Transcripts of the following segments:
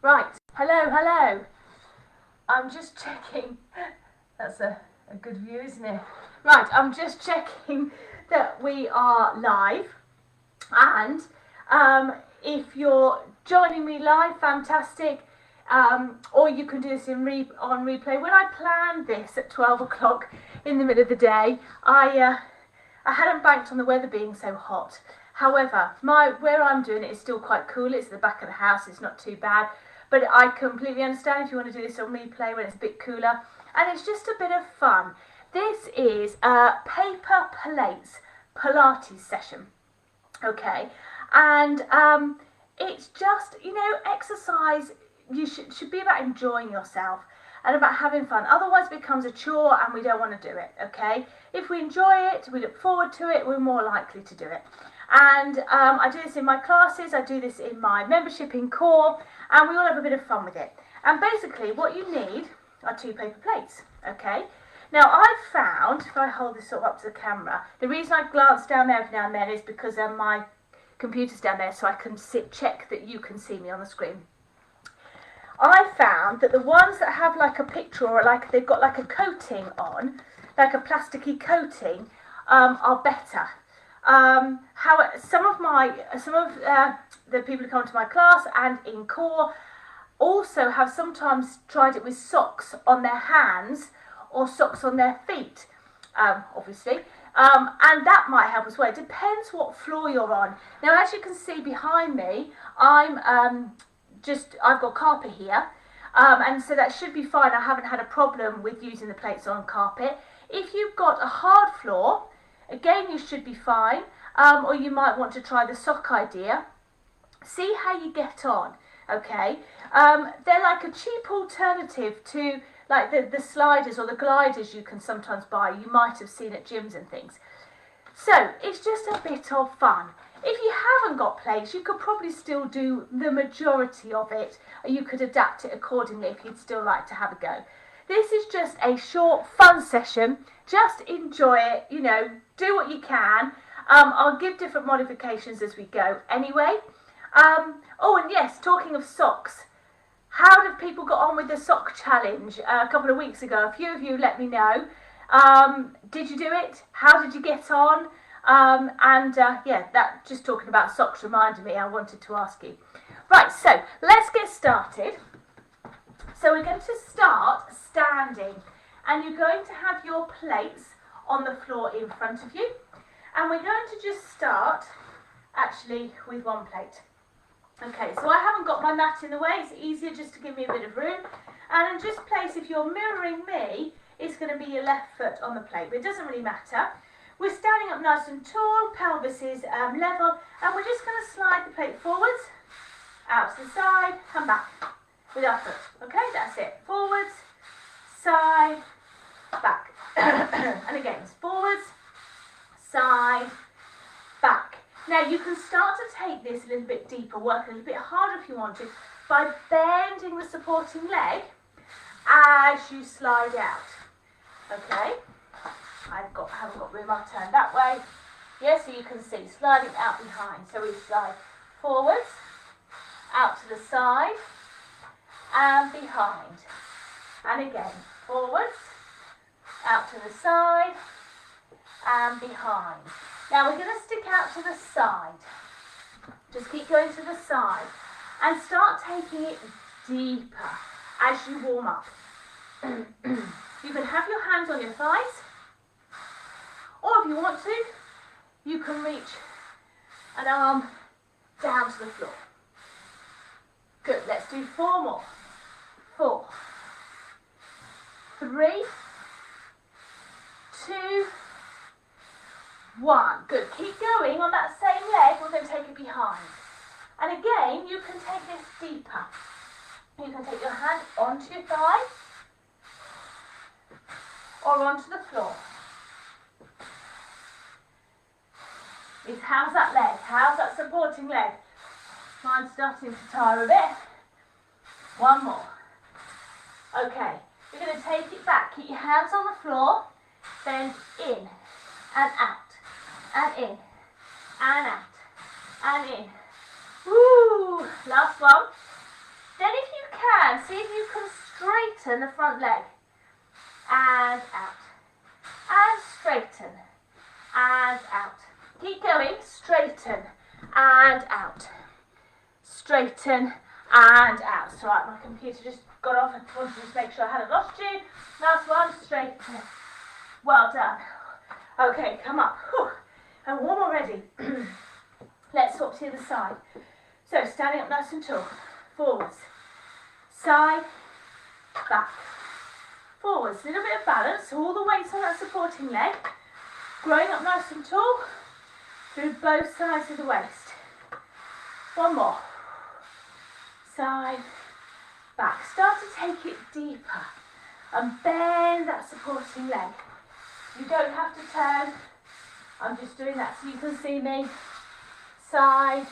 Right, hello. I'm just checking. That's a good view, isn't it? Right, I'm just checking that we are live. And if you're joining me live, fantastic. Or you can do this on replay. When I planned this at 12 o'clock in the middle of the day, I hadn't banked on the weather being so hot. However, where I'm doing it is still quite cool. It's at the back of the house. It's not too bad. But I completely understand if you want to do this on replay when it's a bit cooler. And it's just a bit of fun. This is a paper plates Pilates session. Okay. And it's just, exercise. You should be about enjoying yourself and about having fun. Otherwise it becomes a chore and we don't want to do it, okay? If we enjoy it, we look forward to it, we're more likely to do it. And I do this in my classes, I do this in my membership in Core, and we all have a bit of fun with it. And basically what you need are 2 paper plates, okay? Now I've found, if I hold this sort of up to the camera, the reason I glance down there every now and then is because my computer's down there so I can check that you can see me on the screen. I found that the ones that have like a picture or like they've got like a coating on, like a plasticky coating, are better. Some of the people who come to my class and in Core also have sometimes tried it with socks on their hands or socks on their feet, obviously. And that might help as well. It depends what floor you're on. Now, as you can see behind me, I've got carpet here, and so that should be fine. I haven't had a problem with using the plates on carpet. If you've got a hard floor, again you should be fine, or you might want to try the sock idea. See how you get on, okay? They're like a cheap alternative to like the sliders or the gliders you can sometimes buy. You might have seen at gyms and things. So it's just a bit of fun. If you haven't got plates, you could probably still do the majority of it. You could adapt it accordingly if you'd still like to have a go. This is just a short, fun session. Just enjoy it, do what you can. I'll give different modifications as we go anyway. Oh, and yes, talking of socks. How have people got on with the sock challenge a couple of weeks ago? A few of you let me know. Did you do it? How did you get on? That just talking about socks reminded me I wanted to ask you. Right, so let's get started. So we're going to start standing, and you're going to have your plates on the floor in front of you, and we're going to just start actually with 1 plate. Okay, so I haven't got my mat in the way. It's easier just to give me a bit of room, and just place, if you're mirroring me, it's going to be your left foot on the plate, but it doesn't really matter. We're standing up nice and tall, pelvis is level, and we're just going to slide the plate forwards, out to the side, and back with our foot. Okay, that's it. Forwards, side, back. And again, it's forwards, side, back. Now you can start to take this a little bit deeper, work a little bit harder if you want to, by bending the supporting leg as you slide out. Okay? I haven't got room, I'll turn that way. Yes, so you can see, sliding out behind. So we slide forwards, out to the side, and behind. And again, forwards, out to the side, and behind. Now we're going to stick out to the side. Just keep going to the side. And start taking it deeper as you warm up. You can have your hands on your thighs. Or if you want to, you can reach an arm down to the floor. Good, let's do 4 more. 4, 3, 2, 1. Good, keep going on that same leg. We're going to take it behind. And again, you can take this deeper. You can take your hand onto your thigh or onto the floor. How's that leg? How's that supporting leg? Mine's starting to tire a bit. 1 more. Okay, you're going to take it back. Keep your hands on the floor. Bend in and out and in and out and in. Woo! Last one. Then if you can, see if you can straighten the front leg. And out. And straighten. And out. Keep going. Straighten. And out. Straighten. And out. So right, my computer just got off. I wanted to make sure I hadn't lost you. Last one. Straighten. Well done. Okay, come up. Whew. And warm already. Let's swap to the other side. So standing up nice and tall. Forwards. Side. Back. Forwards. A little bit of balance. All the weights on that supporting leg. Growing up nice and tall. Through both sides of the waist. One more. Side. Back. Start to take it deeper. And bend that supporting leg. You don't have to turn. I'm just doing that so you can see me. Side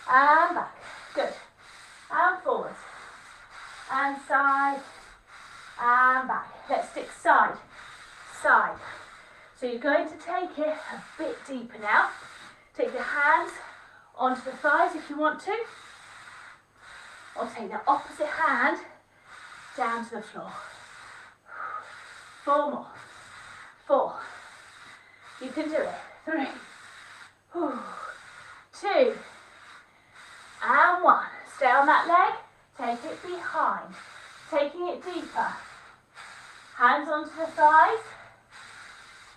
and back. Good. And forward. And side and back. Let's stick side. Side. So you're going to take it a bit deeper now. Take your hands onto the thighs if you want to. Or take the opposite hand down to the floor. 4 more. 4. You can do it. 3. 2. And 1. Stay on that leg. Take it behind. Taking it deeper. Hands onto the thighs.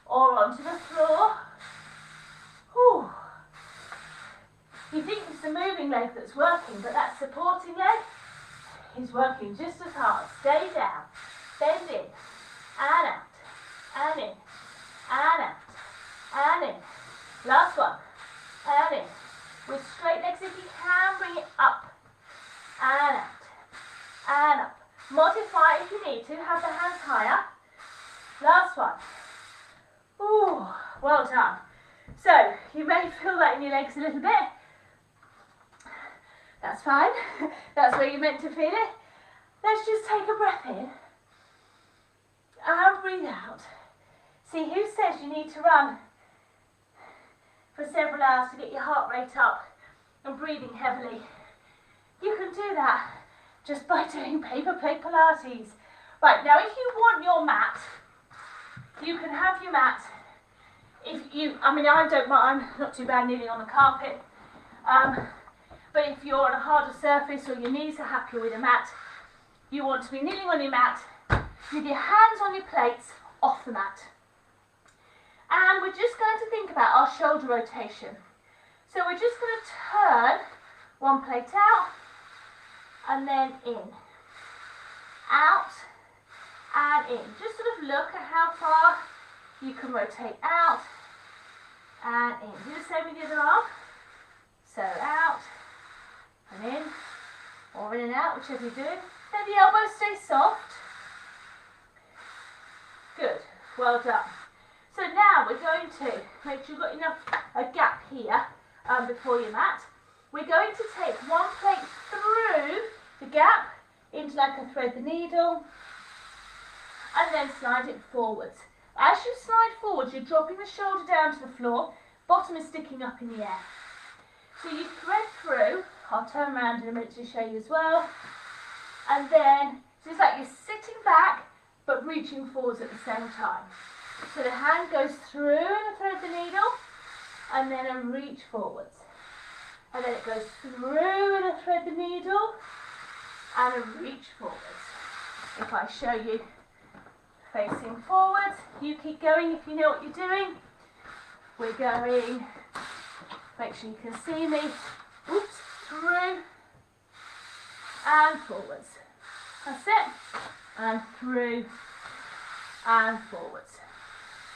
Or onto the floor. Whew. You think it's the moving leg that's working, but that supporting leg is working just as hard. Stay down. Bend in. And out. And in. And out. And in. Last one. And in. With straight legs if you can, bring it up. And out. And up. Modify if you need to. Have the hands higher. Last one. Ooh, well done. So, you may feel that in your legs a little bit. That's fine. That's where you're meant to feel it. Let's just take a breath in. And breathe out. See, who says you need to run for several hours to get your heart rate up and breathing heavily? You can do that just by doing paper plate Pilates. Right, now if you want your mat, you can have your mat. If you, I don't mind, I'm not too bad kneeling on the carpet. But if you're on a harder surface or your knees are happier with a mat, you want to be kneeling on your mat with your hands on your plates off the mat. And we're just going to think about our shoulder rotation. So we're just going to turn one plate out and then in. Out and in. Just sort of look at how far you can rotate out and in. Do the same with the other arm. So out and in, or in and out, whichever you're doing. Let the elbows stay soft. Good, well done. So now we're going to make sure you've got enough a gap here before your mat. We're going to take one plate through the gap into like a thread the needle and then slide it forwards. As you slide forwards, you're dropping the shoulder down to the floor, bottom is sticking up in the air. So you thread through, I'll turn around in a minute to show you as well, and then so it's like you're sitting back but reaching forwards at the same time. So the hand goes through and thread the needle, and then a reach forwards. And then it goes through and a thread the needle, and a reach forwards. If I show you facing forwards, you keep going if you know what you're doing. We're going, make sure you can see me, oops, through and forwards. That's it. And through and forwards.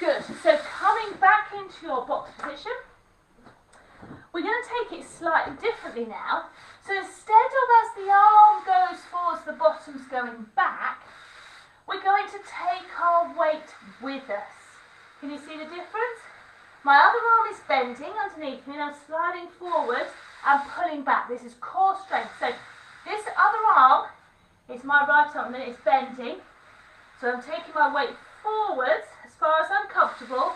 Good. So coming back into your box position, we're going to take it slightly differently now. So instead of as the arm goes forwards, the bottom's going back, we're going to take our weight with us. Can you see the difference? My other arm is bending underneath me and I'm sliding forward and pulling back. This is core strength. So this other arm is my right arm and it's bending. So I'm taking my weight forwards as far as I'm comfortable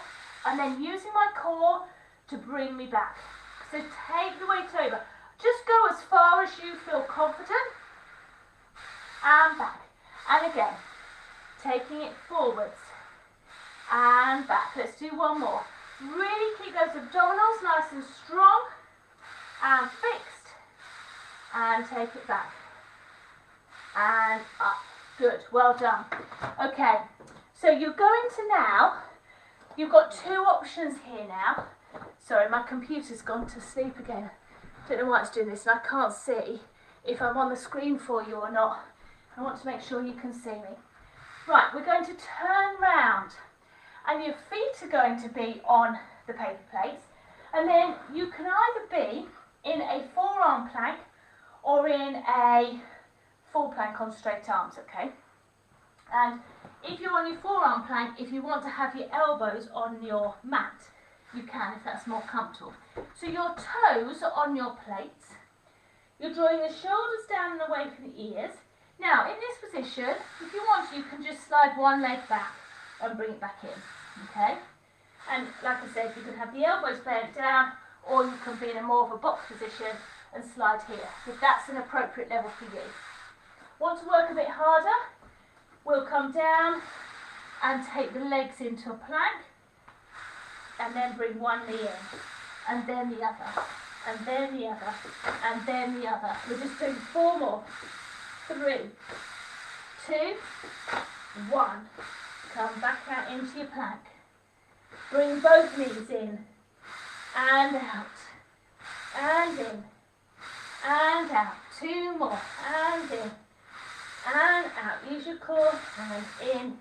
and then using my core to bring me back. So take the weight over. Just go as far as you feel confident and back. And again, taking it forwards and back. Let's do one more. Really keep those abdominals nice and strong and fixed. And take it back. And up. Good, well done. Okay, so you're going to now, you've got two options here now. Sorry, my computer's gone to sleep again. Don't know why it's doing this, and I can't see if I'm on the screen for you or not. I want to make sure you can see me. Right, we're going to turn round, and your feet are going to be on the paper plates, and then you can either be in a forearm plank or in a full plank on straight arms, okay? And if you're on your forearm plank, if you want to have your elbows on your mat, you can if that's more comfortable. So your toes are on your plates. You're drawing the shoulders down and away from the ears. Now, in this position, if you want to, you can just slide one leg back and bring it back in, okay? And like I said, you can have the elbows bent down, or you can be in a more of a box position and slide here, if that's an appropriate level for you. Want to work a bit harder? We'll come down and take the legs into a plank, and then bring one knee in, and then the other, and then the other, and then the other. We're just doing 4 more. 3, 2, 1. Come back out into your plank. Bring both knees in, and out, and in, and out. 2 more, and in, and out. Use your core, and in,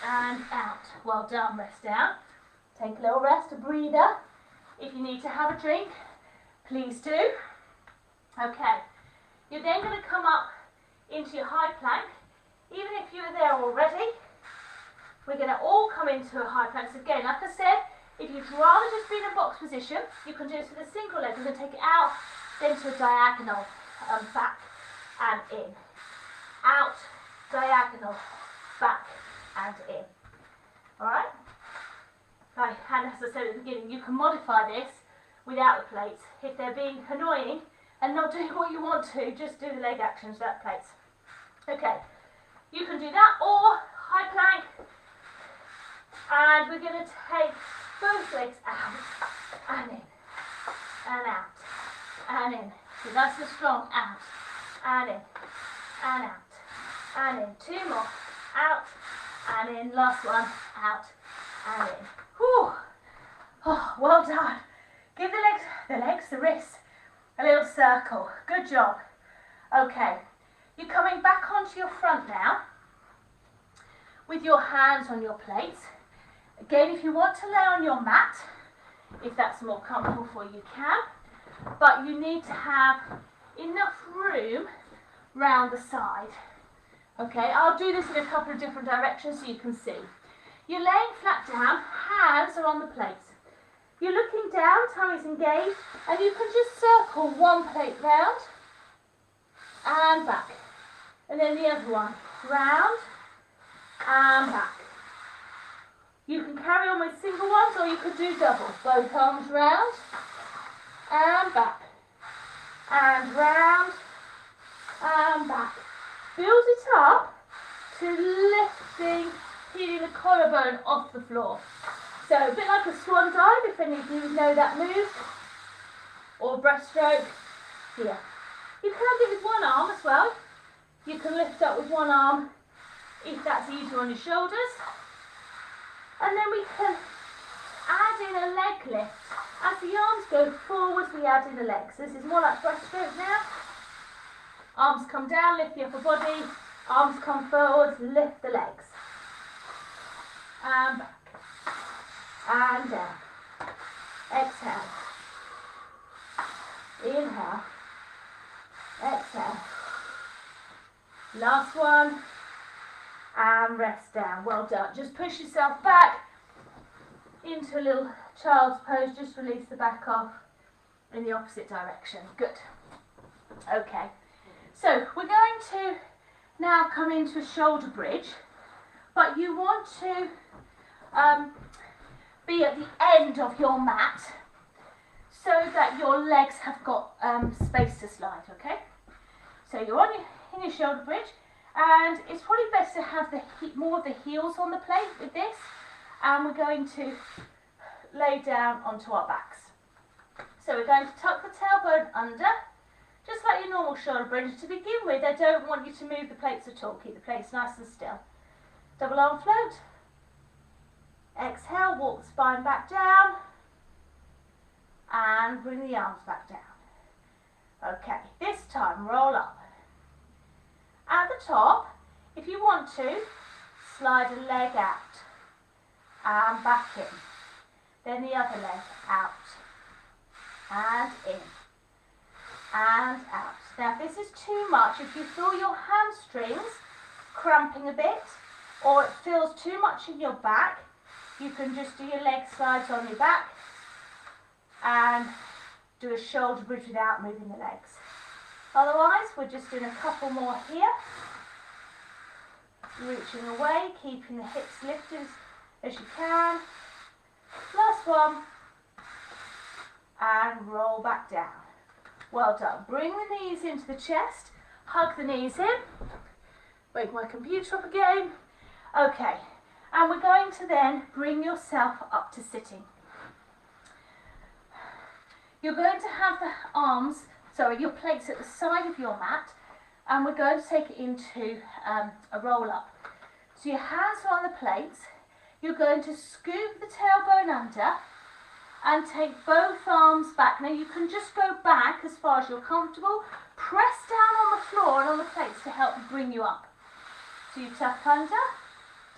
and out. Well done, rest down. Take a little rest, a breather. If you need to have a drink, please do. Okay, you're then going to come up into your high plank. Even if you were there already, we're going to all come into a high plank. So again, like I said, if you'd rather just be in a box position, you can do this with a single leg. We're going to take it out, then to a diagonal, back and in. Out, diagonal, back and in. Alright? Right, and as I said at the beginning, you can modify this without the plates. If they're being annoying and not doing what you want to, just do the leg actions without plates. Okay, you can do that, or high plank, and we're going to take both legs out and in, and out, and in. So that's the strong out, and in, and out, and in. 2 more, out, and in. Last one, out, and in. Whew. Oh, well done. Give the wrists, a little circle. Good job. Okay, you're coming back onto your front now with your hands on your plates. Again, if you want to lay on your mat, if that's more comfortable for you, you can. But you need to have enough room round the side. Okay, I'll do this in a couple of different directions so you can see. You're laying flat down, hands are on the plates. You're looking down, tummy's engaged, and you can just circle one plate round and back. And then the other one, round and back. You can carry on with single ones, or you could do double. Both arms round and back. And round and back. Build it up to feeling the collarbone off the floor. So a bit like a swan dive, if any of you know that move, or breaststroke, here. You can do it with one arm as well. You can lift up with one arm if that's easier on your shoulders. And then we can add in a leg lift. As the arms go forwards, we add in the legs. This is more like breaststroke now. Arms come down, lift the upper body. Arms come forwards, lift the legs. And back. And down. Exhale. Inhale. Exhale. Last one. And rest down. Well done. Just push yourself back into a little child's pose. Just release the back off in the opposite direction. Good. Okay. So we're going to now come into a shoulder bridge, but you want to be at the end of your mat so that your legs have got space to slide, okay? So you're in your shoulder bridge, And it's probably best to have more of the heels on the plate with this. And we're going to lay down onto our backs. So we're going to tuck the tailbone under, just like your normal shoulder bridge. To begin with, I don't want you to move the plates at all. Keep the plates nice and still. Double arm float. Exhale, walk the spine back down. And bring the arms back down. Okay, this time roll up. At the top, if you want to, slide a leg out and back in. Then the other leg out and in and out. Now if this is too much, if you feel your hamstrings cramping a bit or it feels too much in your back, you can just do your leg slides on your back and do a shoulder bridge without moving the legs. Otherwise, we're just doing a couple more here. Reaching away, keeping the hips lifted as you can. Last one. And roll back down. Well done. Bring the knees into the chest. Hug the knees in. Wake my computer up again. Okay. And we're going to then bring yourself up to sitting. You're going to have your plates at the side of your mat, and we're going to take it into a roll up. So your hands are on the plates. You're going to scoop the tailbone under and take both arms back. Now you can just go back as far as you're comfortable. Press down on the floor and on the plates to help bring you up. So you tuck under,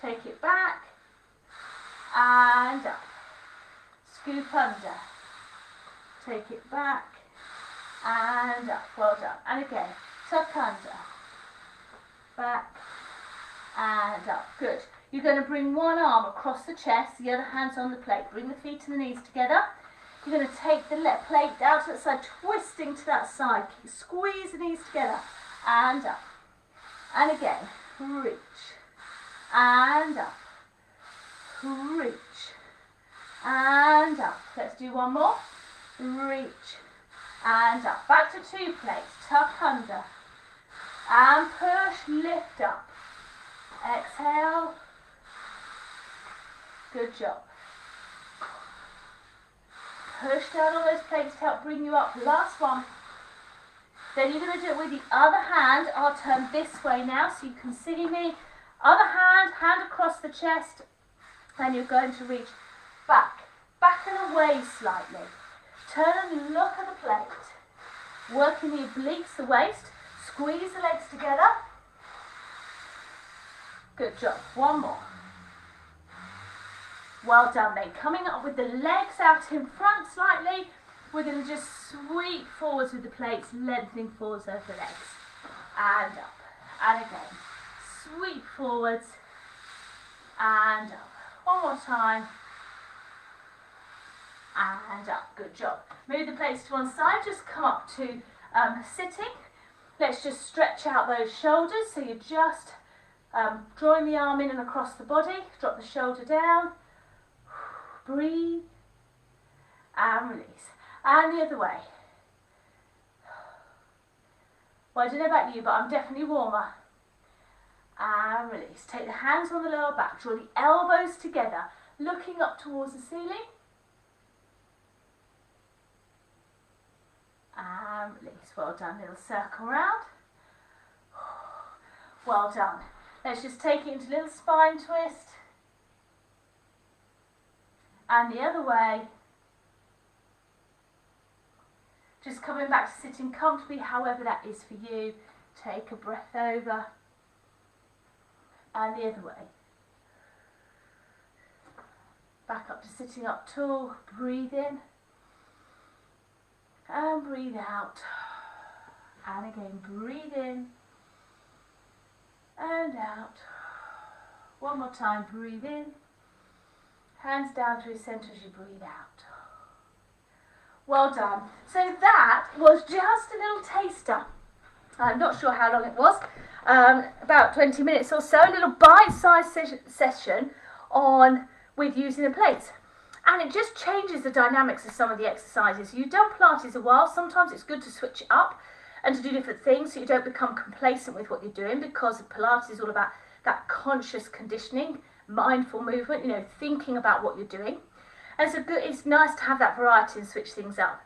take it back and up. Scoop under, take it back and up. Well done. And again, tuck under, back and up. Good. You're going to bring one arm across the chest, the other hand's on the plate. Bring the feet and the knees together. You're going to take the left plate down to that side, twisting to that side. Squeeze the knees together and up. And again, reach and up. Reach and up. Let's do one more. Reach and up. Back to two plates. Tuck under and push, lift up. Exhale. Good job. Push down on those plates to help bring you up. Last one. Then you're going to do it with the other hand. I'll turn this way now so you can see me. Other hand, hand across the chest. And you're going to reach back and away slightly. Turn and look at the plate. Working the obliques, the waist. Squeeze the legs together. Good job. One more. Well done then. Coming up with the legs out in front slightly. We're going to just sweep forwards with the plates, lengthening forwards over the legs. And up. And again. Sweep forwards. And up. One more time. And up. Good job. Move the plates to one side. Just come up to sitting. Let's just stretch out those shoulders. So you're just drawing the arm in and across the body. Drop the shoulder down. Breathe. And release. And the other way. Well, I don't know about you, but I'm definitely warmer. And release. Take the hands on the lower back. Draw the elbows together, looking up towards the ceiling. And release. Well done. Little circle round. Well done. Let's just take it into a little spine twist. And the other way. Just coming back to sitting comfortably, however that is for you. Take a breath over. And the other way. Back up to sitting up tall. Breathe in. And breathe out. And again, breathe in. And out. One more time, breathe in. Hands down through center as you breathe out. Well done. So that was just a little taster. I'm not sure how long it was. About 20 minutes or so. A little bite-sized session with using the plates. And it just changes the dynamics of some of the exercises. You've done Pilates a while. Sometimes it's good to switch it up. and to do different things so you don't become complacent with what you're doing, because Pilates is all about that conscious conditioning, mindful movement, you know, thinking about what you're doing. And so it's nice to have that variety and switch things up.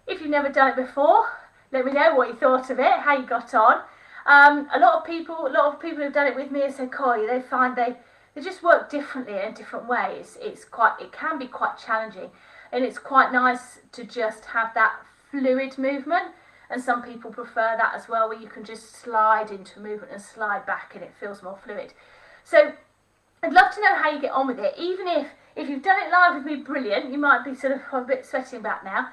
If you've never done it before, let me know what you thought of it, how you got on. A lot of people who've done it with me have said, Corey, they find they just work differently in different ways. It can be quite challenging, and it's quite nice to just have that fluid movement. And some people prefer that as well, where you can just slide into movement and slide back and it feels more fluid. So I'd love to know how you get on with it. Even if you've done it live with me, brilliant, you might be sort of a bit sweating back now.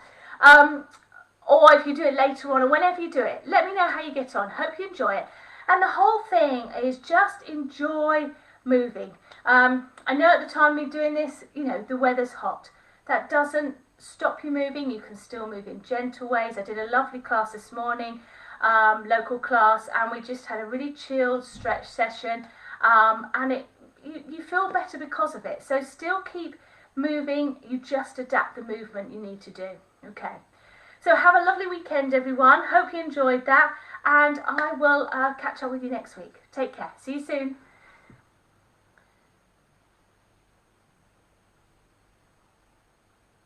Or if you do it later on, or whenever you do it, let me know how you get on. Hope you enjoy it. And the whole thing is just enjoy moving. I know at the time of me doing this, you know, the weather's hot. That doesn't stop you moving. You can still move in gentle ways. I did a lovely class this morning, local class, and we just had a really chilled stretch session, and you feel better because of it. So still keep moving, you just adapt the movement you need to do. Okay, so have a lovely weekend, everyone. Hope you enjoyed that, and I will catch up with you next week. Take care. See you soon.